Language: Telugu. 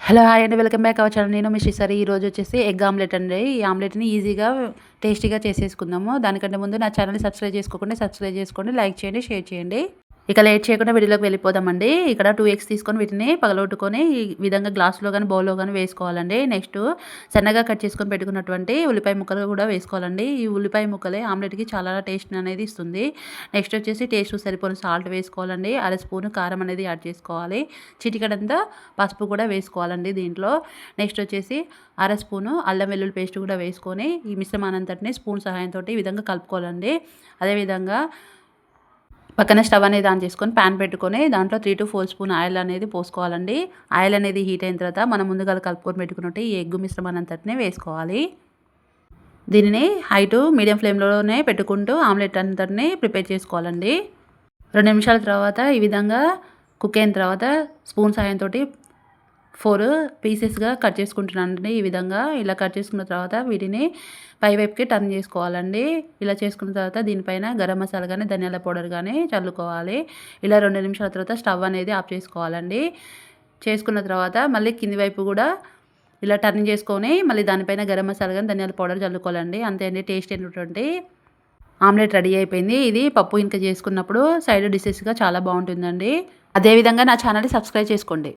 హలో హాయ్ అండి, వెల్కమ్ బ్యాక్ అవర్ ఛానల్. నేను మీ శ్రీసరి. ఈరోజు వచ్చేసి ఎగ్ ఆమ్లెట్ అండి. ఈ ఆమ్లెట్ని ఈజీగా టేస్టీగా చేసేసుకుందాము. దానికంటే ముందు నా ఛానల్ని సబ్స్క్రైబ్ చేసుకోండి, లైక్ చేయండి, షేర్ చేయండి. ఇక లేట్ చేయకుండా వీడియోలోకి వెళ్ళిపోదామండి. ఇక్కడ 2 ఎగ్స్ తీసుకొని వీటిని పగలగొట్టుకొని ఈ విధంగా గ్లాసులో కానీ బౌల్లో కానీ వేసుకోవాలండి. నెక్స్ట్ సన్నగా కట్ చేసుకొని పెట్టుకున్నటువంటి ఉల్లిపాయ ముక్కలు కూడా వేసుకోవాలండి. ఈ ఉల్లిపాయ ముక్కలే ఆమ్లెట్కి చాలా టేస్ట్ అనేది ఇస్తుంది. నెక్స్ట్ వచ్చేసి టేస్ట్ సరిపోయిన సాల్ట్ వేసుకోవాలండి. అర స్పూన్ కారం అనేది యాడ్ చేసుకోవాలి. చిటికెడంతా పసుపు కూడా వేసుకోవాలండి దీంట్లో. నెక్స్ట్ వచ్చేసి అర స్పూను అల్లం వెల్లుల్లి పేస్ట్ కూడా వేసుకొని ఈ మిశ్రమానంతటిని స్పూన్ సహాయంతో ఈ విధంగా కలుపుకోవాలండి. అదేవిధంగా పక్కన స్టవ్ అనేది ఆన్ చేసుకొని ప్యాన్ పెట్టుకొని దాంట్లో 3 to 4 స్పూన్ ఆయిల్ అనేది పోసుకోవాలండి. ఆయిల్ అనేది హీట్ అయిన తర్వాత మనం ముందుగా కలుపుకొని పెట్టుకున్నట్టు ఈ ఎగ్ మిశ్రమానంతటిని వేసుకోవాలి. దీనిని హై టు మీడియం ఫ్లేమ్లోనే పెట్టుకుంటూ ఆమ్లెట్ అంతటిని ప్రిపేర్ చేసుకోవాలండి. 2 నిమిషాల తర్వాత ఈ విధంగా కుక్ అయిన తర్వాత స్పూన్ సహాయంతో 4 పీసెస్గా కట్ చేసుకుంటున్నానండి. ఈ విధంగా ఇలా కట్ చేసుకున్న తర్వాత వీటిని పైవైపుకి టర్న్ చేసుకోవాలండి. ఇలా చేసుకున్న తర్వాత దీనిపైన గరం మసాలా కానీ ధనియాల పౌడర్ కానీ చల్లుకోవాలి. ఇలా 2 నిమిషాల తర్వాత స్టవ్ అనేది ఆఫ్ చేసుకోవాలండి. చేసుకున్న తర్వాత మళ్ళీ కింది వైపు కూడా ఇలా టర్న్ చేసుకొని మళ్ళీ దానిపైన గరం మసాలా కానీ ధనియాల పౌడర్ చల్లుకోవాలండి. అంతే అండి, టేస్ట్ అయినటువంటి ఆమ్లెట్ రెడీ అయిపోయింది. ఇది పప్పు ఇంకా చేసుకున్నప్పుడు సైడ్ డిషెస్గా చాలా బాగుంటుందండి. అదేవిధంగా నా ఛానల్ని సబ్స్క్రైబ్ చేసుకోండి.